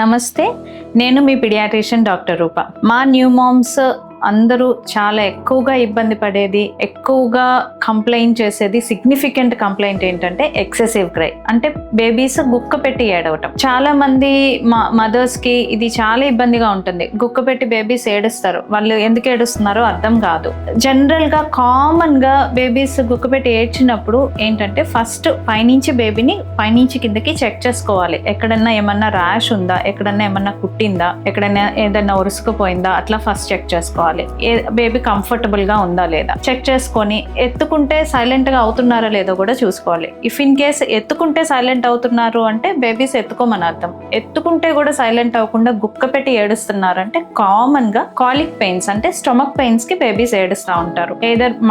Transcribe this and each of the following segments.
నమస్తే, నేను మీ paediatrician doctor రూప. మా న్యూ మామ్స్ అందరూ చాలా ఎక్కువగా ఇబ్బంది పడేది, ఎక్కువగా కంప్లైంట్ చేసేది, సిగ్నిఫికెంట్ కంప్లైంట్ ఏంటంటే ఎక్సెసివ్ క్రై, అంటే బేబీస్ గుక్క పెట్టి ఏడవటం. చాలా మంది మదర్స్కి ఇది చాలా ఇబ్బందిగా ఉంటుంది. గుక్క పెట్టి బేబీస్ ఏడుస్తారు, వాళ్ళు ఎందుకు ఏడుస్తున్నారో అర్థం కాదు. జనరల్గా కామన్గా బేబీస్ గుక్క పెట్టి ఏడ్చినప్పుడు ఏంటంటే ఫస్ట్ పైనుంచి బేబీని పైనుంచి కిందకి చెక్ చేసుకోవాలి. ఎక్కడన్నా ఏమన్నా ర్యాష్ ఉందా, ఎక్కడన్నా ఏమన్నా కుట్టిందా, ఎక్కడైనా ఏదైనా ఉరుసుకుపోయిందా, అట్లా ఫస్ట్ చెక్ చేసుకోవాలి. బేబీ కంఫర్టబుల్ గా ఉందా లేదా చెక్ చేసుకొని, ఎత్తుకుంటే సైలెంట్ గా అవుతున్నారా లేదో కూడా చూసుకోవాలి. ఇఫ్ ఇన్ కేస్ ఎత్తుకుంటే సైలెంట్ అవుతున్నారు అంటే బేబీస్ ఎత్తుకోమని అర్థం. ఎత్తుకుంటే కూడా సైలెంట్ అవ్వకుండా గుక్క పెట్టి ఏడుస్తున్నారంటే కామన్ గా కాలిక్ పెయిన్స్, అంటే స్టొమక్ పెయిన్స్ కి బేబీస్ ఏడుస్తూ ఉంటారు.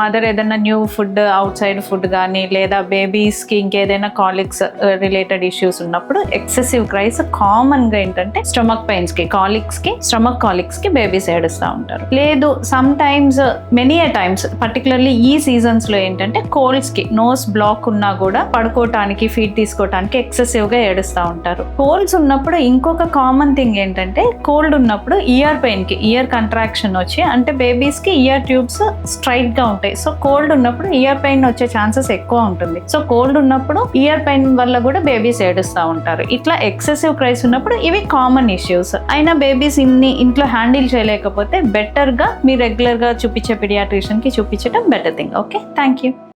మదర్ ఏదైనా new food, out side food కానీ, లేదా బేబీస్ కి ఇంకేదైనా కాలిక్స్ రిలేటెడ్ ఇష్యూస్ ఉన్నప్పుడు ఎక్సెసివ్ క్రైస్ కామన్ గా ఏంటంటే స్టొమక్ పెయిన్స్ కి, కాలిక్స్ కి, స్టొమక్ కాలిక్స్ కి బేబీస్ ఏడుస్తూ ఉంటారు. లేదు, some times, many a times, particularly ఈ సీజన్స్ లో ఏంటంటే కోల్డ్స్ కి నోస్ బ్లాక్ ఉన్నా కూడా పడుకోవటానికి, ఫీడ్ తీసుకోవటానికి ఎక్సెసివ్ గా ఏడుస్తూ ఉంటారు. కోల్డ్స్ ఉన్నప్పుడు ఇంకొక కామన్ థింగ్ ఏంటంటే, కోల్డ్ ఉన్నప్పుడు ఇయర్ పెయిన్ కి, ఇయర్ కంట్రాక్షన్ వచ్చి, అంటే బేబీస్ కి ఇయర్ ట్యూబ్స్ స్ట్రైట్ గా ఉంటాయి. సో కోల్డ్ ఉన్నప్పుడు ఇయర్ పెయిన్ వచ్చే ఛాన్సెస్ ఎక్కువ ఉంటుంది. సో కోల్డ్ ఉన్నప్పుడు ఇయర్ పెయిన్ వల్ల కూడా బేబీస్ ఏడుస్తూ ఉంటారు. ఇట్లా ఎక్సెసివ్ క్రైస్ ఉన్నప్పుడు ఇవి కామన్ ఇష్యూస్. అయినా బేబీస్ ఇంట్లో హ్యాండిల్ చేయలేకపోతే బెటర్ గా మీ రెగ్యులర్ గా చూపించే పిడియాట్రిషియన్ కి చూపించడం better thing. Okay, thank you.